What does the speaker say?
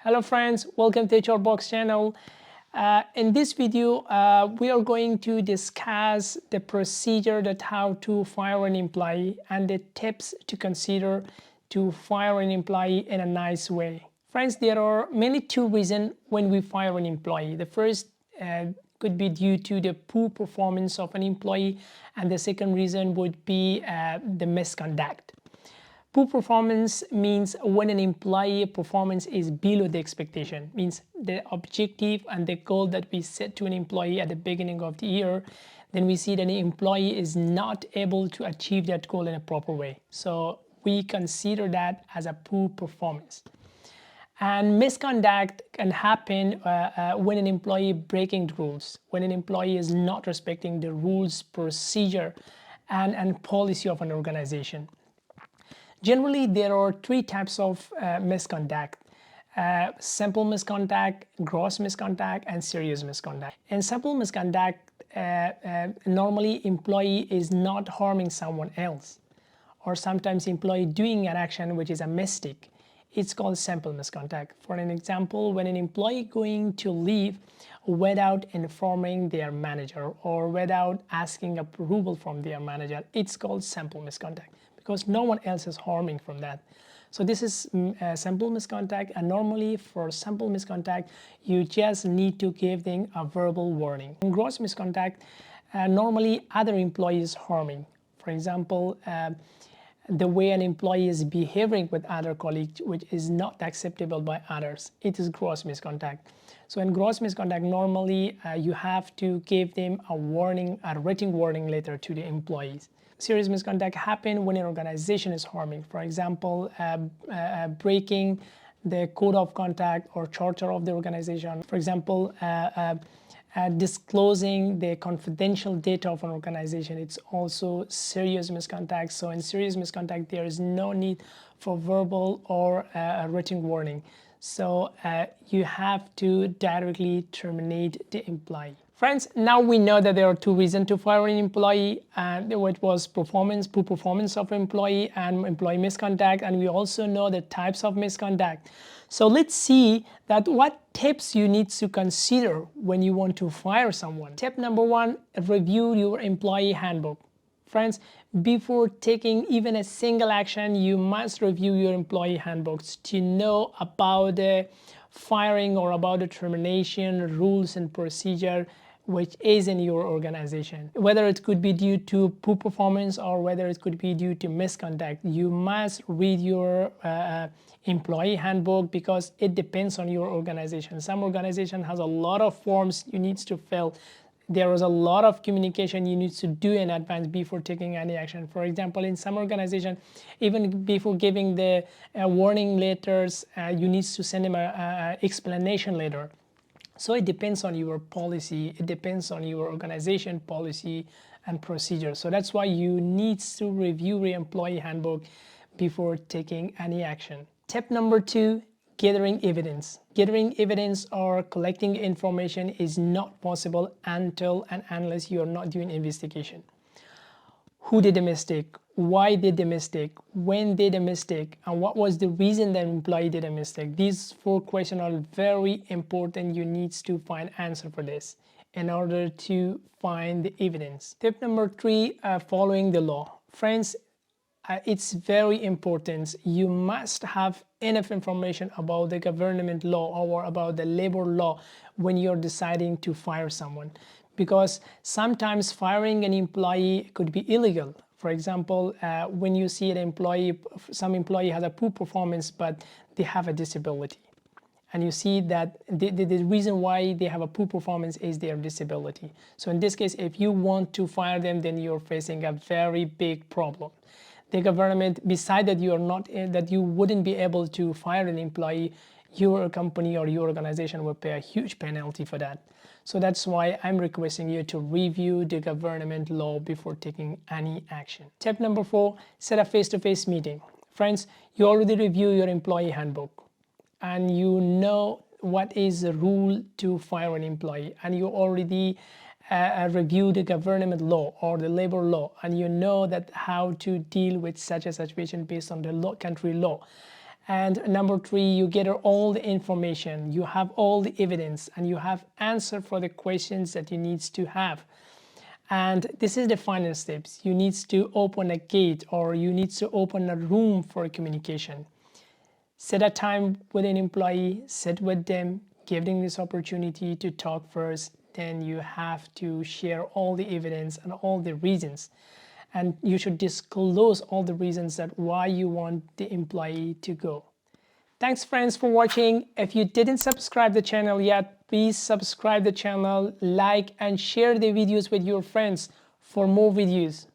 Hello friends, welcome to HR Box channel. In this video, we are going to discuss the procedure that how to fire an employee and the tips to consider to fire an employee in a nice way. Friends, there are mainly two reasons when we fire an employee. The first could be due to the poor performance of an employee, and the second reason would be the misconduct. Poor performance means when an employee performance is below the expectation, means the objective and the goal that we set to an employee at the beginning of the year, then we see that the employee is not able to achieve that goal in a proper way. So we consider that as a poor performance. And misconduct can happen when an employee breaking the rules, when an employee is not respecting the rules, procedure, and policy of an organization. Generally, there are three types of misconduct: simple misconduct, gross misconduct, and serious misconduct. In simple misconduct, normally employee is not harming someone else, or sometimes employee doing an action which is a mistake. It's called simple misconduct. For an example, when an employee going to leave without informing their manager or without asking approval from their manager, it's called simple misconduct, because no one else is harming from that. So this is simple misconduct, and normally for simple misconduct, you just need to give them a verbal warning. In gross misconduct, normally other employees harming. For example, the way an employee is behaving with other colleagues, which is not acceptable by others, it is gross misconduct. So in gross misconduct, normally you have to give them a warning, a written warning letter to the employees. Serious misconduct happen when an organization is harming. For example, breaking the code of conduct or charter of the organization. For example, disclosing the confidential data of an organization. It's also serious misconduct. So in serious misconduct, there is no need for verbal or a written warning. So you have to directly terminate the employee. Friends, now we know that there are two reasons to fire an employee, which was poor performance of employee and employee misconduct, and we also know the types of misconduct. So let's see that what tips you need to consider when you want to fire someone. Tip number one, review your employee handbook. Friends, before taking even a single action, you must review your employee handbooks to know about the firing or about the termination rules and procedure which is in your organization. Whether it could be due to poor performance or whether it could be due to misconduct, you must read your employee handbook, because it depends on your organization. Some organization has a lot of forms you need to fill. There is a lot of communication you need to do in advance before taking any action. For example, in some organization, even before giving the warning letters, you need to send them an explanation letter. So it depends on your policy, it depends on your organization policy and procedure. So that's why you need to review your employee handbook before taking any action. Tip number two, gathering evidence. Gathering evidence or collecting information is not possible until and unless you are not doing investigation. Who did the mistake? Why did the mistake? When did the mistake? And what was the reason the employee did a mistake? These four questions are very important. You need to find answer for this in order to find the evidence. Tip number three, following the law. Friends, it's very important. You must have enough information about the government law or about the labor law when you're deciding to fire someone, because sometimes firing an employee could be illegal. For example, when you see an employee, some employee has a poor performance but they have a disability, and you see that the reason why they have a poor performance is their disability. So in this case, if you want to fire them, then you're facing a very big problem. The government, beside that you wouldn't be able to fire an employee, your company or your organization will pay a huge penalty for that. So that's why I'm requesting you to review the government law before taking any action. Tip number four, set a face-to-face meeting. Friends, you already review your employee handbook and you know what is the rule to fire an employee, and you already review the government law or the labor law, and you know that how to deal with such a situation based on the country law. And number three, you get all the information, you have all the evidence, and you have answer for the questions that you need to have. And this is the final steps. You need to open a gate, or you need to open a room for communication. Set a time with an employee, sit with them, give them this opportunity to talk first. Then you have to share all the evidence and all the reasons. And you should disclose all the reasons that why you want the employee to go. Thanks friends for watching. If you didn't subscribe the channel yet, please subscribe the channel, like and share the videos with your friends for more videos.